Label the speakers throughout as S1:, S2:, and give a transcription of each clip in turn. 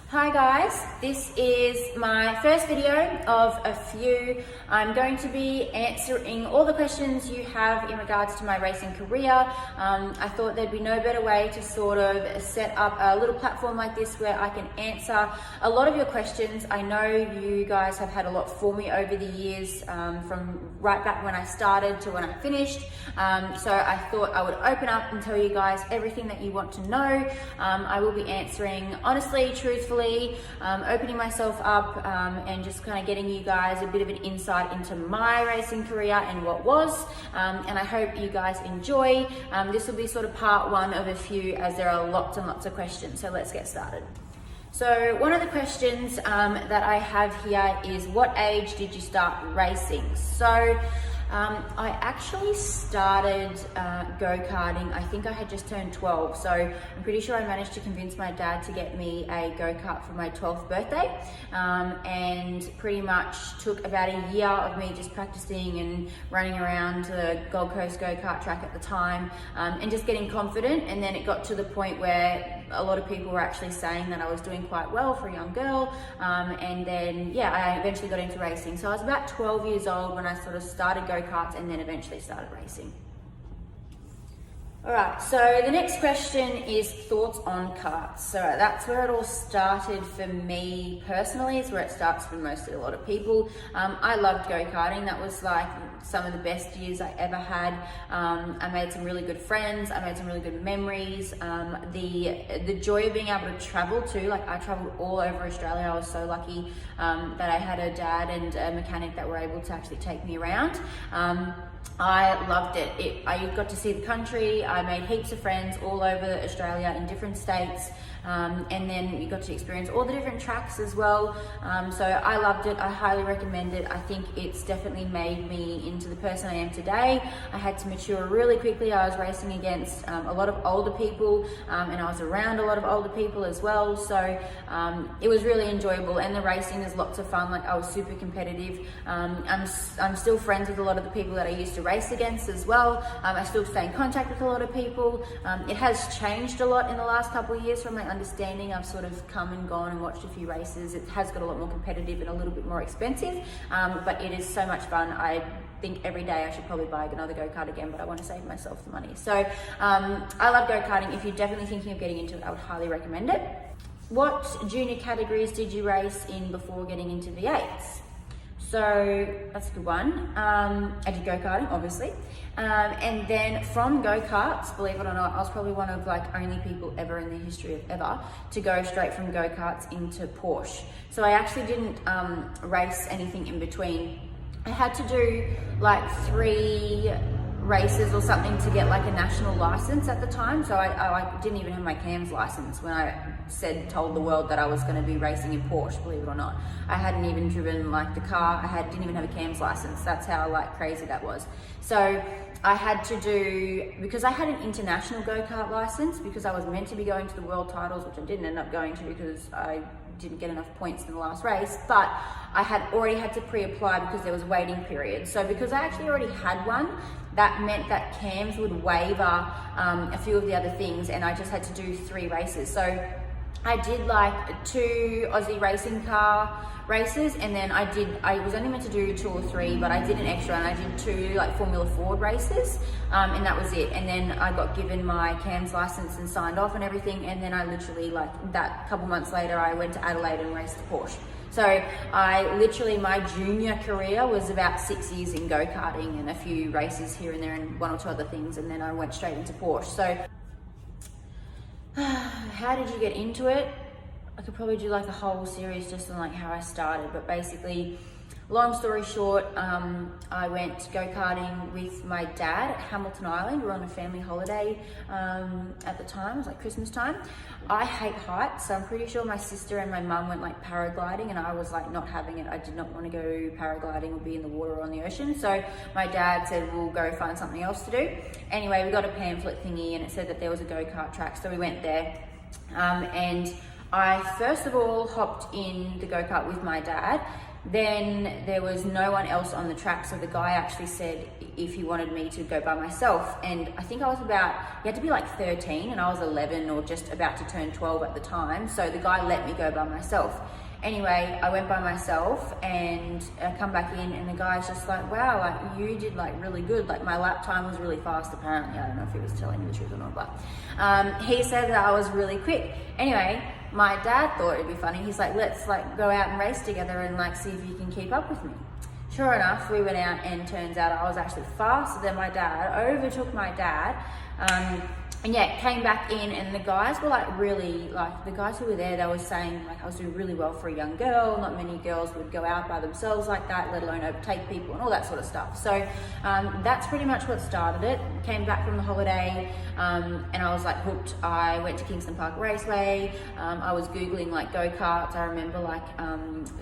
S1: Hi guys, this is my first video of a few. I'm going to be answering all the questions you have in regards to my racing career. I thought there'd be no better way to sort of set up a little platform like this where I can answer a lot of your questions. I know you guys have had a lot for me over the years, from right back when I started to when I finished. So I thought I would open up and tell you guys everything that you want to know. I will be answering honestly, truthfully, opening myself up and just kind of getting you guys a bit of an insight into my racing career and what was, and I hope you guys enjoy. This will be sort of part one of a few, as there are lots and lots of questions, so let's get started. So one of the questions that I have here is, what age did you start racing? So I actually started go-karting, I think I had just turned 12, so I'm pretty sure I managed to convince my dad to get me a go-kart for my 12th birthday, and pretty much took about a year of me just practicing and running around the Gold Coast go-kart track at the time, and just getting confident. And then it got to the point where a lot of people were actually saying that I was doing quite well for a young girl, and then yeah, I eventually got into racing. So I was about 12 years old when I sort of started go-karts and then eventually started racing. All right, so the next question is thoughts on karts. So that's where it all started for me personally. It's where it starts for mostly a lot of people. I loved go-karting. That was like some of the best years I ever had. I made some really good friends. I made some really good memories. The joy of being able to travel too. Like, I traveled all over Australia. I was so lucky that I had a dad and a mechanic that were able to actually take me around. I loved it. I got to see the country. I made heaps of friends all over Australia in different states. And then you got to experience all the different tracks as well. So I loved it. I highly recommend it. I think it's definitely made me into the person I am today. I had to mature really quickly. I was racing against a lot of older people, and I was around a lot of older people as well. So it was really enjoyable, and the racing is lots of fun. Like, I was super competitive. I'm still friends with a lot of the people that I used to race against as well. I still stay in contact with a lot of people. It has changed a lot in the last couple of years from my understanding. I've sort of come and gone and watched a few races. It has got a lot more competitive and a little bit more expensive, but it is so much fun. I think every day I should probably buy another go-kart again, but I want to save myself the money. So I love go-karting. If you're definitely thinking of getting into it, I would highly recommend it. What junior categories did you race in before getting into V8s? So that's a good one. I did go-karting, obviously. And then from go-karts, believe it or not, I was probably one of like only people ever in the history of ever to go straight from go-karts into Porsche. So I actually didn't race anything in between. I had to do like 3 races or something to get like a national license at the time. So I didn't even have my CAMS license when I told the world that I was going to be racing in Porsche, believe it or not. I hadn't even driven like the car. Didn't even have a CAMS license. That's how like crazy that was. So I had to do, because I had an international go-kart license, because I was meant to be going to the world titles, which I didn't end up going to because I didn't get enough points in the last race, but I had already had to pre-apply because there was a waiting period. So because I actually already had one, that meant that CAMS would waiver a few of the other things, and I just had to do 3 races. So I did like 2 Aussie racing car races, and then I was only meant to do 2 or 3, but I did an extra, and I did 2 like Formula Ford races, and that was it. And then I got given my CAMS license and signed off and everything, and then I literally, like that couple months later, I went to Adelaide and raced Porsche. So my junior career was about 6 years in go-karting and a few races here and there and 1 or 2 other things, and then I went straight into Porsche. So how did you get into it? I could probably do like a whole series just on like how I started, but basically, long story short, I went go-karting with my dad at Hamilton Island. We were on a family holiday at the time. It was like Christmas time. I hate heights, so I'm pretty sure my sister and my mum went like paragliding, and I was like not having it. I did not want to go paragliding or be in the water or on the ocean. So my dad said, we'll go find something else to do. Anyway, we got a pamphlet thingy, and it said that there was a go-kart track, so we went there. And I first of all hopped in the go-kart with my dad, then there was no one else on the track, so the guy actually said if he wanted me to go by myself. And I think I was about, you had to be like 13 and I was 11 or just about to turn 12 at the time, so the guy let me go by myself. Anyway, I went by myself and I come back in and the guy's just like, wow, like you did like really good. Like my lap time was really fast apparently. I don't know if he was telling me the truth or not, but he said that I was really quick. Anyway, my dad thought it'd be funny. He's like, let's like go out and race together and like see if you can keep up with me. Sure enough, we went out and turns out I was actually faster than my dad, overtook my dad. And yeah, came back in and the guys were like really, like the guys who were there, they were saying like I was doing really well for a young girl. Not many girls would go out by themselves like that, let alone overtake people and all that sort of stuff. So that's pretty much what started it. Came back from the holiday and I was like hooked. I went to Kingston Park Raceway. I was Googling like go-karts. I remember like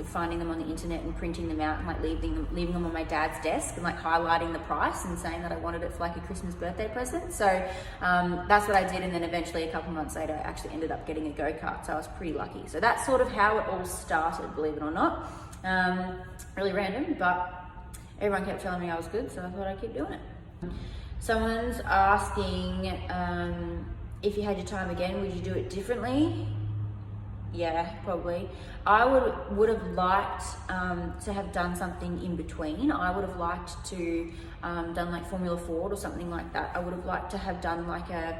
S1: finding them on the internet and printing them out and like leaving them on my dad's desk and like highlighting the price and saying that I wanted it for like a Christmas birthday present. So that's what I did, and then eventually a couple months later I actually ended up getting a go-kart, so I was pretty lucky. So that's sort of how it all started, believe it or not. Really random, but everyone kept telling me I was good, so I thought I'd keep doing it. Someone's asking if you had your time again, would you do it differently? Yeah, probably. I would have liked to have done something in between. I would have liked to done like Formula Ford or something like that. I would have liked to have done like a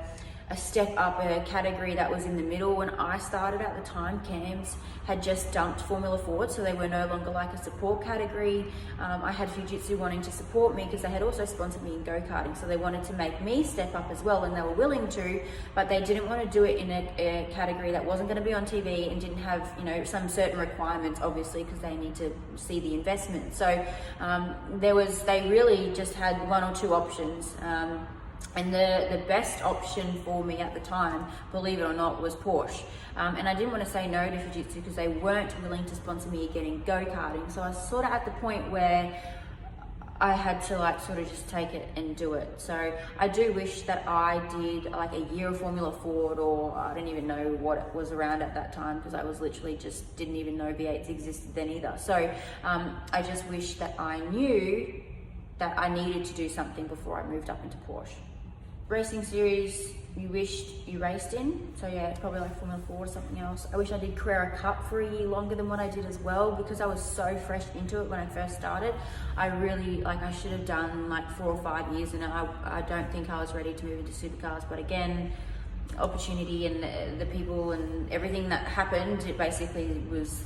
S1: step up, a category that was in the middle. When I started at the time, CAMS had just dumped Formula Ford, so they were no longer like a support category. I had Fujitsu wanting to support me because they had also sponsored me in go-karting, so they wanted to make me step up as well, and they were willing to, but they didn't want to do it in a category that wasn't going to be on TV and didn't have, you know, some certain requirements, obviously, because they need to see the investment. So they really just had one or two options. And the best option for me at the time, believe it or not, was Porsche. And I didn't want to say no to Fujitsu because they weren't willing to sponsor me again in go-karting. So I was sort of at the point where I had to like sort of just take it and do it. So I do wish that I did like a year of Formula Ford, or I don't even know what was around at that time because I was literally just didn't even know V8s existed then either. So I just wish that I knew that I needed to do something before I moved up into Porsche. Racing series you wished you raced in, so yeah, probably like Formula Ford or something else. I wish I did Carrera Cup for a year longer than what I did as well, because I was so fresh into it when I first started. I really, like, I should have done like 4 or 5 years, and I don't think I was ready to move into supercars, but again, opportunity and the people and everything that happened, it basically was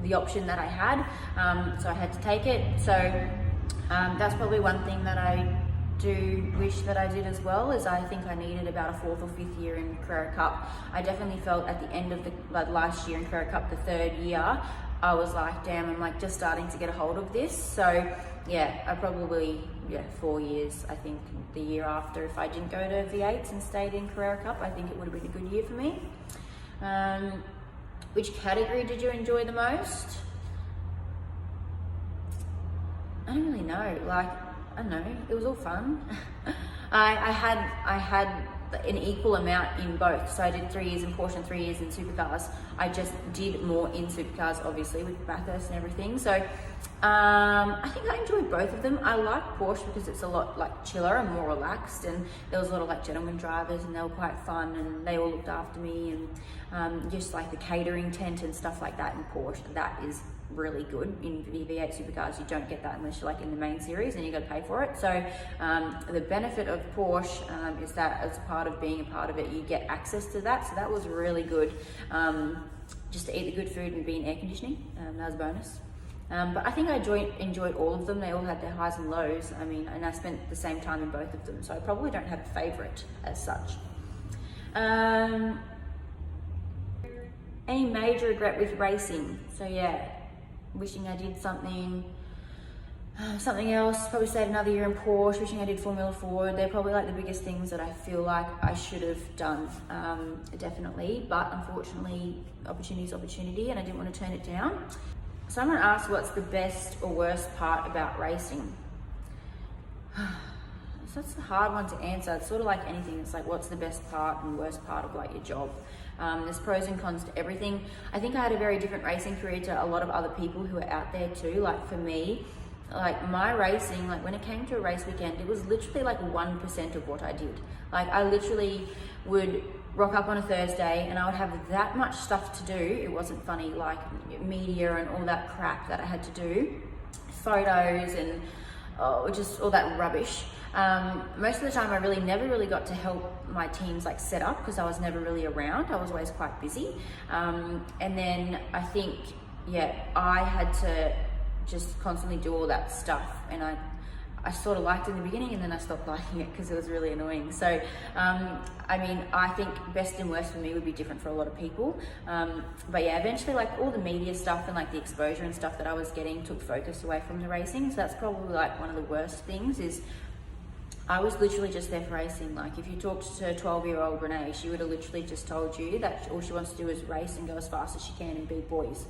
S1: the option that I had, so I had to take it. So that's probably one thing that I do wish that I did as well, is I think I needed about a 4th or 5th year in Carrera Cup. I definitely felt at the end of the last year in Carrera Cup, the 3rd year, I was like, damn, I'm like just starting to get a hold of this. So yeah, I probably, 4 years. I think the year after, if I didn't go to V8s and stayed in Carrera Cup, I think it would have been a good year for me. Which category did you enjoy the most? I don't really know, like, I don't know, it was all fun. I had an equal amount in both. So I did 3 years in Porsche and 3 years in supercars. I just did more in supercars, obviously, with Bathurst and everything. So I think I enjoyed both of them. I like Porsche because it's a lot like chiller and more relaxed, and there was a lot of like gentleman drivers, and they were quite fun, and they all looked after me, and just like the catering tent and stuff like that in Porsche, that is really good. In V8 supercars, you don't get that unless you're like in the main series and you got to pay for it. So the benefit of Porsche is that as part of being a part of it, you get access to that. So that was really good, just to eat the good food and be in air conditioning. That was a bonus. But I think I enjoyed all of them. They all had their highs and lows. I mean, and I spent the same time in both of them, so I probably don't have a favorite as such. Any major regret with racing? So yeah, wishing I did something else, probably stayed another year in Porsche, wishing I did Formula Ford. They're probably like the biggest things that I feel like I should have done, definitely. But unfortunately, opportunity is opportunity, and I didn't want to turn it down. Someone asked, what's the best or worst part about racing? So that's a hard one to answer. It's sort of like anything. It's like, what's the best part and worst part of like your job? There's pros and cons to everything. I think I had a very different racing career to a lot of other people who are out there too. Like for me, like my racing, like when it came to a race weekend, it was literally like 1% of what I did. Like I literally would rock up on a Thursday and I would have that much stuff to do. It wasn't funny, like media and all that crap that I had to do, photos and just all that rubbish. Most of the time I never really got to help my teams like set up because I was never really around. I was always quite busy. And then I think, I had to just constantly do all that stuff, and I sort of liked it in the beginning and then I stopped liking it because it was really annoying. So, I mean, I think best and worst for me would be different for a lot of people. But yeah, eventually like all the media stuff and like the exposure and stuff that I was getting took focus away from the racing. So that's probably like one of the worst things is I was literally just there for racing. Like if you talked to 12-year-old Renee, she would have literally just told you that all she wants to do is race and go as fast as she can and beat boys.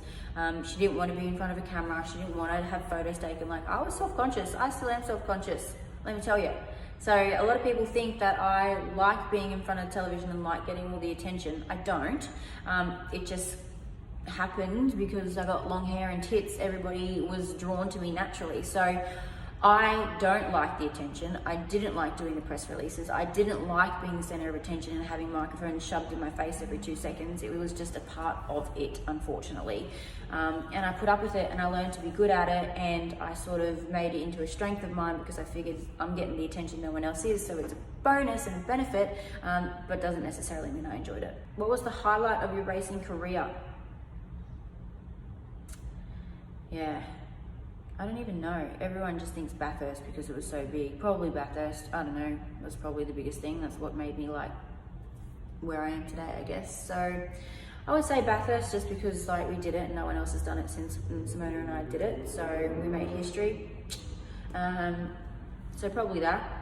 S1: She didn't want to be in front of a camera. She didn't want to have photos taken. Like I was self-conscious. I still am self-conscious, let me tell you. So a lot of people think that I like being in front of television and like getting all the attention. I don't. It just happened because I got long hair and tits. Everybody was drawn to me naturally. So I don't like the attention. I didn't like doing the press releases. I didn't like being the center of attention and having microphones shoved in my face every 2 seconds. It was just a part of it, unfortunately. And I put up with it and I learned to be good at it, and I sort of made it into a strength of mine because I figured I'm getting the attention no one else is, so it's a bonus and a benefit, but doesn't necessarily mean I enjoyed it. What was the highlight of your racing career? Yeah. I don't even know. Everyone just thinks Bathurst because it was so big. Probably Bathurst, I don't know. It was probably the biggest thing. That's what made me like where I am today, I guess. So I would say Bathurst just because like we did it and no one else has done it since Simona and I did it. So we made history. So probably that.